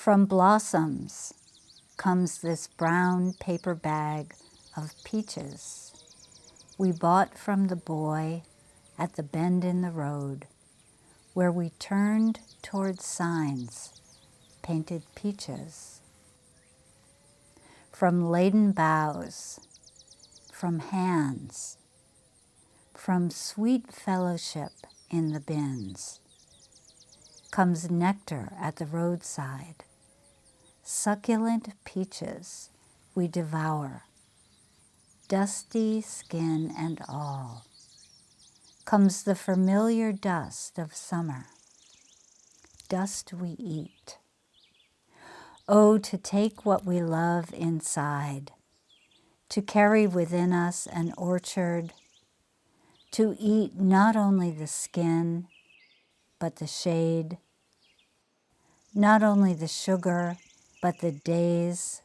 From blossoms comes this brown paper bag of peaches we bought from the boy at the bend in the road, where we turned towards signs painted peaches. From laden boughs, from hands, from sweet fellowship in the bins, comes nectar at the roadside, succulent peaches we devour, dusty skin and all. Comes the familiar dust of summer, dust we eat. Oh, to take what we love inside, to carry within us an orchard, to eat not only the skin, but the shade, not only the sugar, but the days,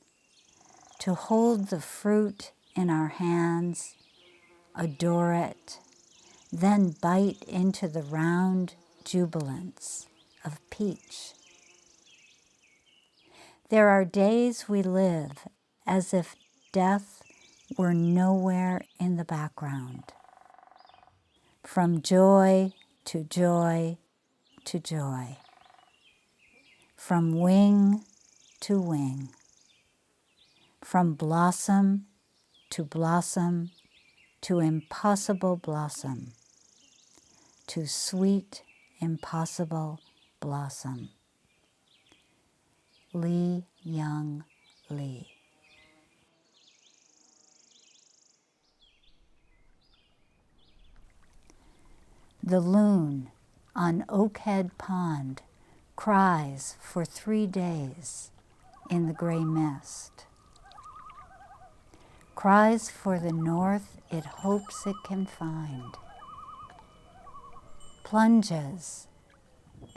to hold the fruit in our hands, adore it, then bite into the round jubilance of peach. There are days we live as if death were nowhere in the background. From joy to joy to joy. From wing to wing. From blossom to impossible blossom, to sweet, impossible blossom. Lee Young Lee. The loon on Oakhead Pond cries for 3 days in the gray mist. Cries for the north it hopes it can find. Plunges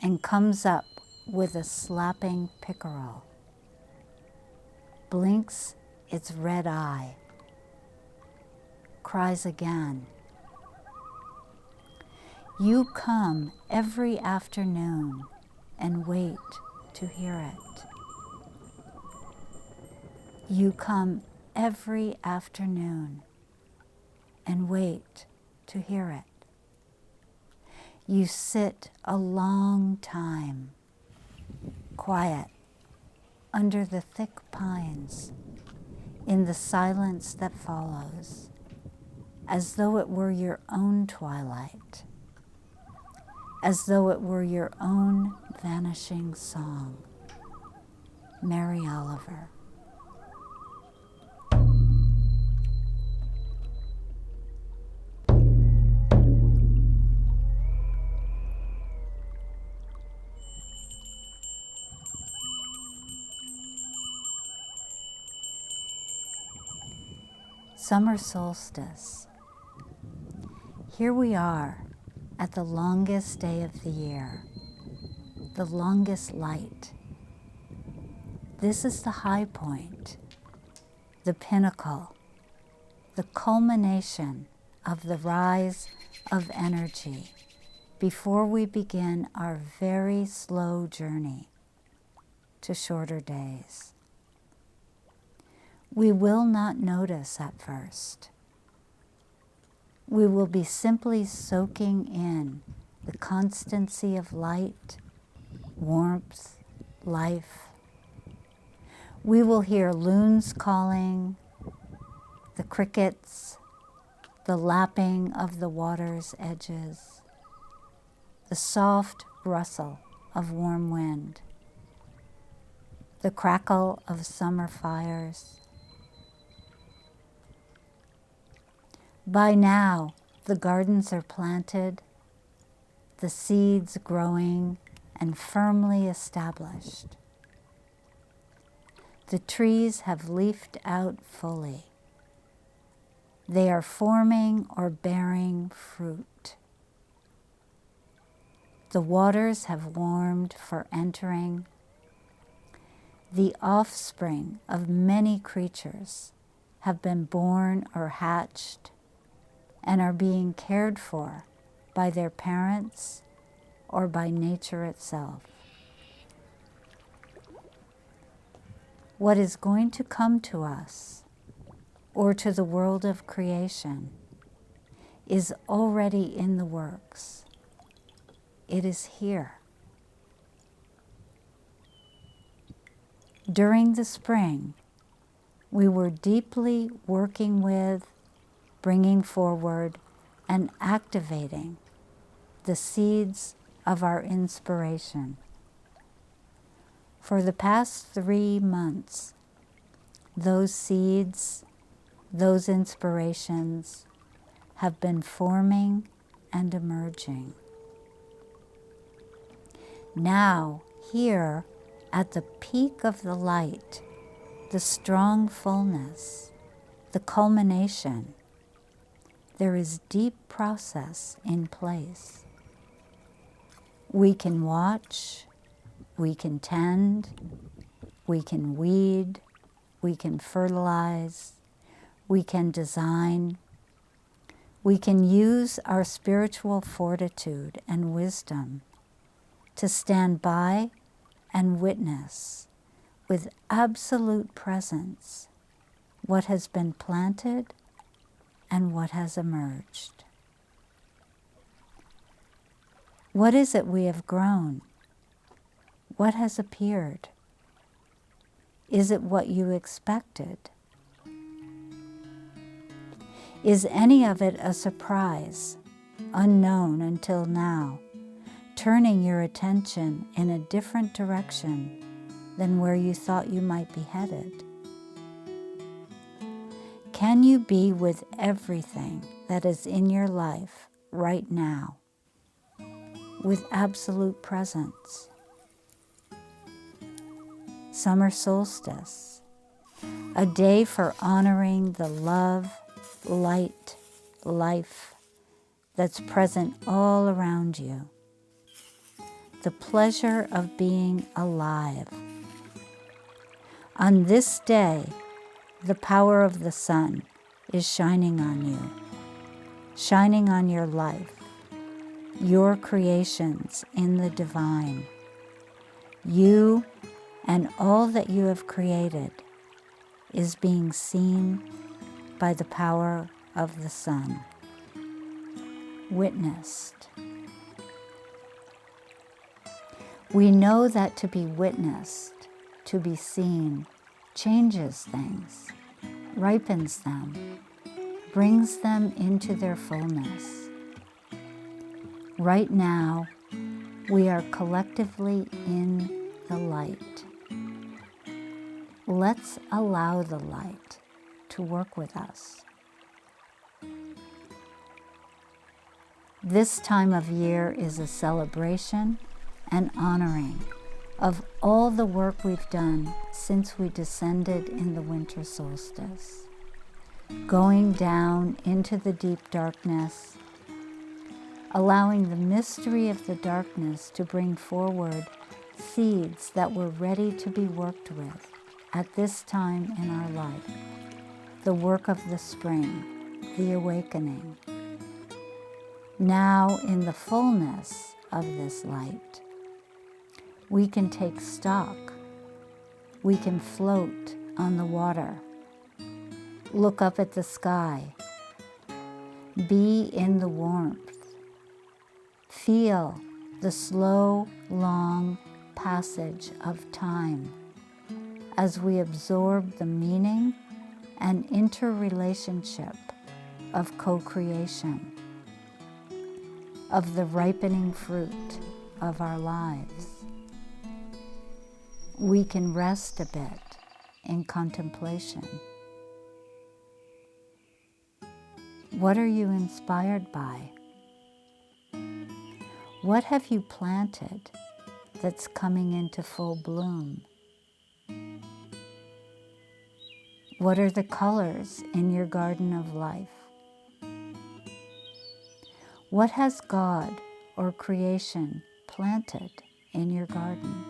and comes up with a slapping pickerel. Blinks its red eye. Cries again. You come every afternoon and wait to hear it. You come every afternoon and wait to hear it. You sit a long time, quiet, under the thick pines, in the silence that follows, as though it were your own twilight, as though it were your own vanishing song. Mary Oliver. Summer solstice. Here we are at the longest day of the year, the longest light. This is the high point, the pinnacle, the culmination of the rise of energy before we begin our very slow journey to shorter days. We will not notice at first. We will be simply soaking in the constancy of light, warmth, life. We will hear loons calling, the crickets, the lapping of the water's edges, the soft rustle of warm wind, the crackle of summer fires. By now, the gardens are planted, the seeds growing and firmly established. The trees have leafed out fully. They are forming or bearing fruit. The waters have warmed for entering. The offspring of many creatures have been born or hatched and are being cared for by their parents or by nature itself. what is going to come to us or to the world of creation is already in the works. It is here. During the spring, we were deeply working with, bringing forward, and activating the seeds of our inspiration. For the past 3 months, those seeds, those inspirations have been forming and emerging. Now, here, at the peak of the light, the strong fullness, the culmination, there is deep process in place. We can watch, we can tend, we can weed, we can fertilize, we can design, we can use our spiritual fortitude and wisdom to stand by and witness with absolute presence what has been planted and what has emerged. What is it we have grown? What has appeared? Is it what you expected? Is any of it a surprise, unknown until now, turning your attention in a different direction than where you thought you might be headed? Can you be with everything that is in your life right now, with absolute presence? Summer Solstice, a day for honoring the love, light, life that's present all around you. The pleasure of being alive. On this day, the power of the sun is shining on you, shining on your life, your creations in the divine. You and all that you have created is being seen by the power of the sun, witnessed. We know that to be witnessed, to be seen, changes things, ripens them, brings them into their fullness. Right now, we are collectively in the light. Let's allow the light to work with us. This time of year is a celebration and honoring of all the work we've done since we descended in the winter solstice, going down into the deep darkness, allowing the mystery of the darkness to bring forward seeds that were ready to be worked with at this time in our life, the work of the spring, the awakening. Now, in the fullness of this light, we can take stock. We can float on the water, look up at the sky, be in the warmth, feel the slow, long passage of time as we absorb the meaning and interrelationship of co-creation, of the ripening fruit of our lives. We can rest a bit in contemplation. What are you inspired by? What have you planted that's coming into full bloom? What are the colors in your garden of life? What has God or creation planted in your garden?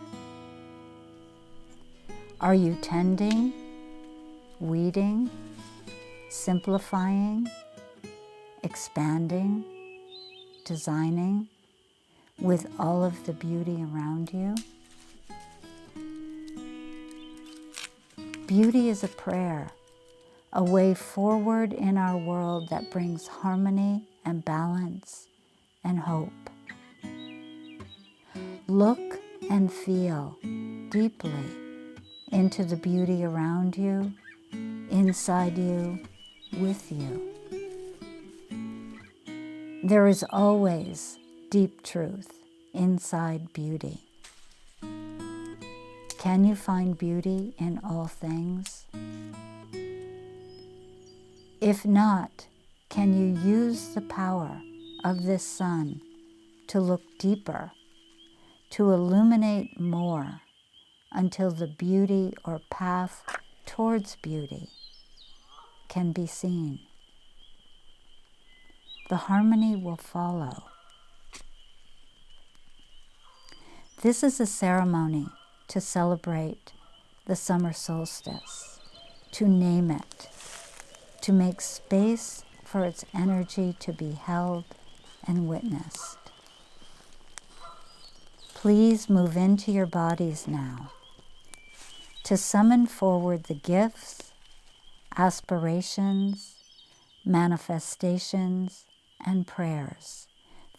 Are you tending, weeding, simplifying, expanding, designing with all of the beauty around you? Beauty is a prayer, a way forward in our world that brings harmony and balance and hope. Look and feel deeply into the beauty around you, inside you, with you. There is always deep truth inside beauty. Can you find beauty in all things? If not, can you use the power of this sun to look deeper, to illuminate more until the beauty or path towards beauty can be seen? The harmony will follow. This is a ceremony to celebrate the summer solstice, to name it, to make space for its energy to be held and witnessed. Please move into your bodies now to summon forward the gifts, aspirations, manifestations, and prayers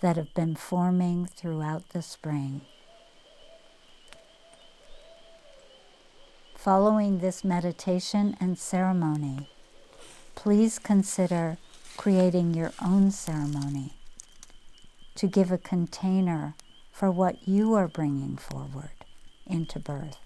that have been forming throughout the spring. Following this meditation and ceremony, please consider creating your own ceremony to give a container for what you are bringing forward into birth.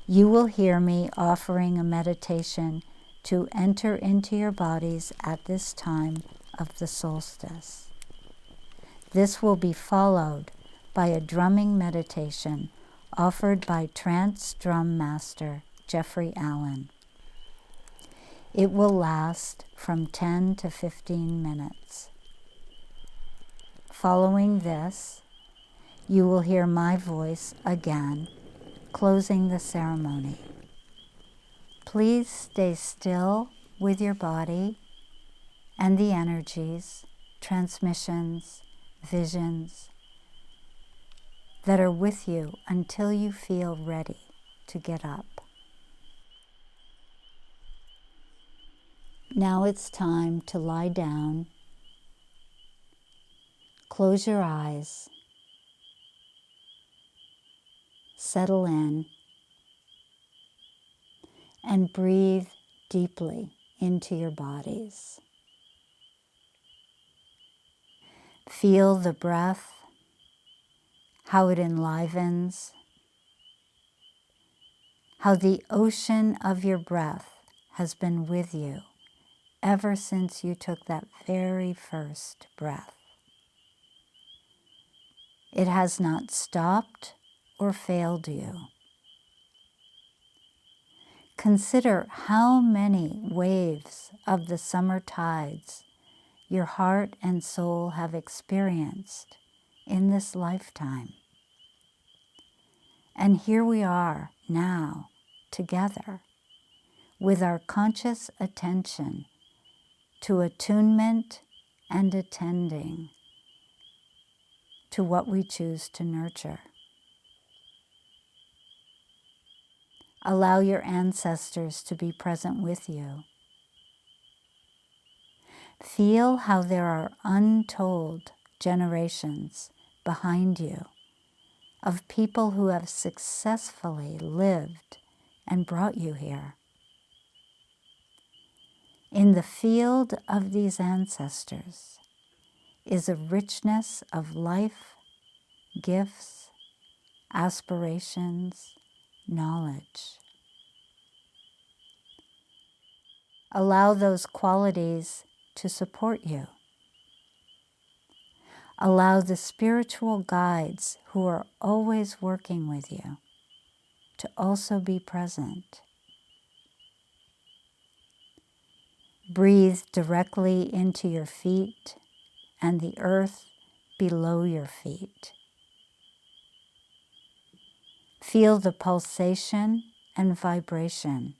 You will hear me offering a meditation to enter into your bodies at this time of the solstice. This will be followed by a drumming meditation offered by trance drum master Jeffrey Allen. It will last from 10 to 15 minutes. Following this, you will hear my voice again, closing the ceremony. Please stay still with your body and the energies, transmissions, visions that are with you until you feel ready to get up. Now it's time to lie down, close your eyes, settle in, and breathe deeply into your bodies. Feel the breath, how it enlivens, how the ocean of your breath has been with you ever since you took that very first breath. It has not stopped or failed you. Consider how many waves of the summer tides your heart and soul have experienced in this lifetime. And here we are now, together, with our conscious attention to attunement and attending to what we choose to nurture. Allow your ancestors to be present with you. Feel how there are untold generations behind you of people who have successfully lived and brought you here. In the field of these ancestors is a richness of life, gifts, aspirations, knowledge. Allow those qualities to support you. Allow the spiritual guides who are always working with you to also be present. Breathe directly into your feet and the earth below your feet. Feel the pulsation and vibration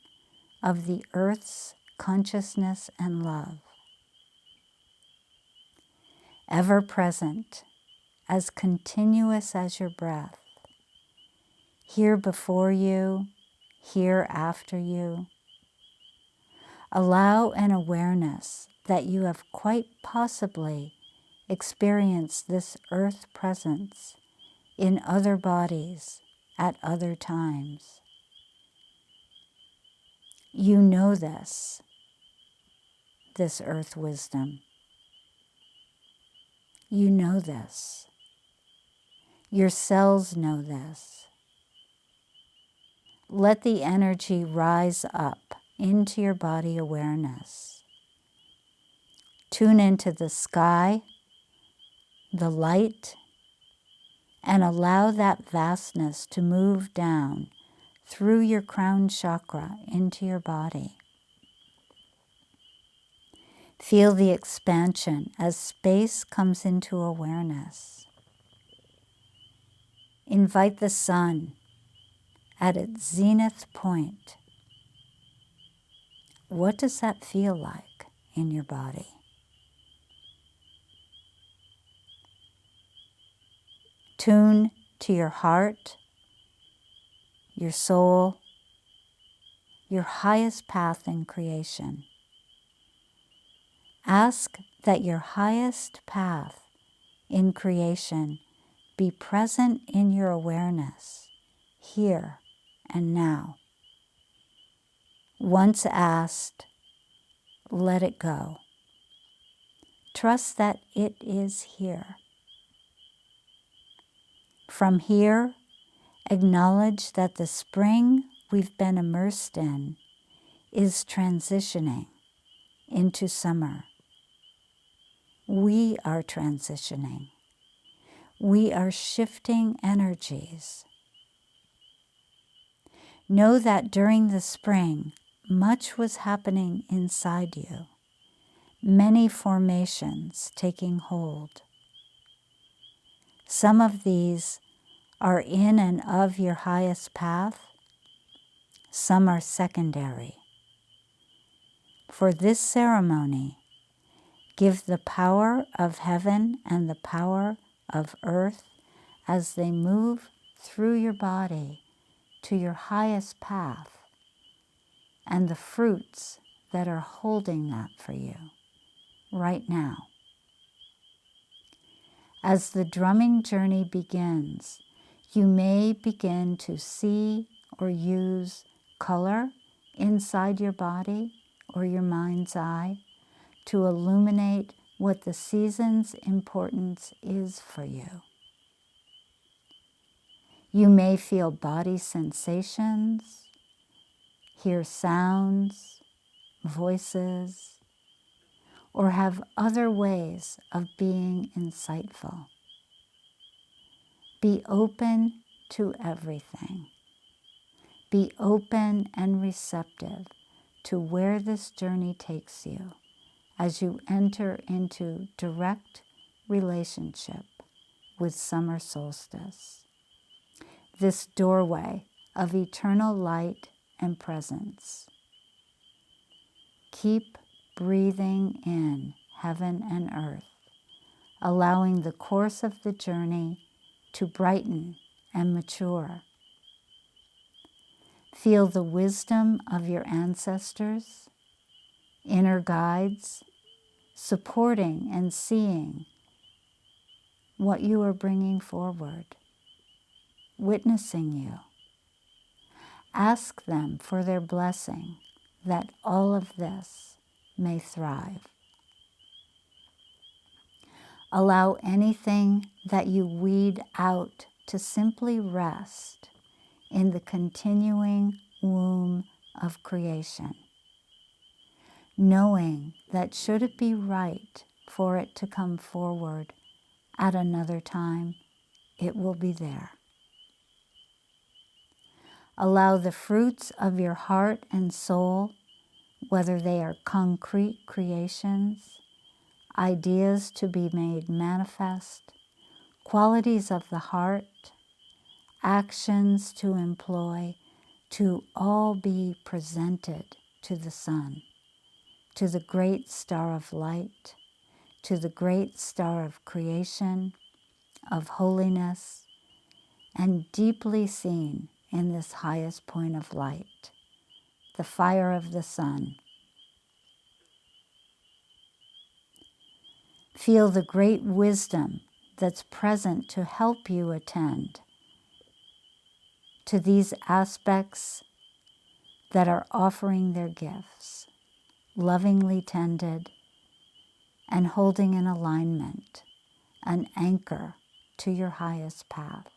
of the earth's consciousness and love. Ever present, as continuous as your breath, here before you, here after you. Allow an awareness that you have quite possibly experienced this earth presence in other bodies at other times. You know this earth wisdom. You know this. Your cells know this. Let the energy rise up into your body awareness. Tune into the sky, the light, and allow that vastness to move down through your crown chakra into your body. Feel the expansion as space comes into awareness. Invite the sun at its zenith point. What does that feel like in your body? Tune to your heart, your soul, your highest path in creation. Ask that your highest path in creation be present in your awareness, here and now. Once asked, let it go. Trust that it is here. From here, acknowledge that the spring we've been immersed in is transitioning into summer. We are transitioning. We are shifting energies. Know that during the spring, much was happening inside you, many formations taking hold. Some of these are in and of your highest path. Some are secondary. For this ceremony, give the power of heaven and the power of earth as they move through your body to your highest path and the fruits that are holding that for you right now. As the drumming journey begins, you may begin to see or use color inside your body or your mind's eye to illuminate what the season's importance is for you. You may feel body sensations, hear sounds, voices, or have other ways of being insightful. Be open to everything. Be open and receptive to where this journey takes you as you enter into direct relationship with summer solstice, this doorway of eternal light and presence. Keep breathing in heaven and earth, allowing the course of the journey to brighten and mature. Feel the wisdom of your ancestors, inner guides, supporting and seeing what you are bringing forward, witnessing you. Ask them for their blessing that all of this may thrive. Allow anything that you weed out to simply rest in the continuing womb of creation, knowing that should it be right for it to come forward at another time, it will be there. Allow the fruits of your heart and soul, whether they are concrete creations, ideas to be made manifest, qualities of the heart, actions to employ, to all be presented to the sun, to the great star of light, to the great star of creation, of holiness, and deeply seen in this highest point of light, the fire of the sun. Feel the great wisdom that's present to help you attend to these aspects that are offering their gifts, lovingly tended and holding in alignment, an anchor to your highest path.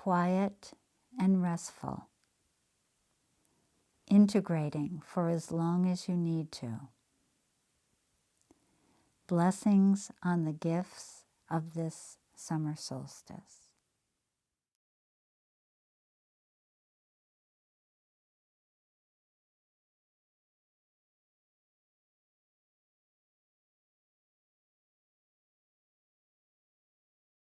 quiet and restful, integrating for as long as you need to. Blessings on the gifts of this summer solstice.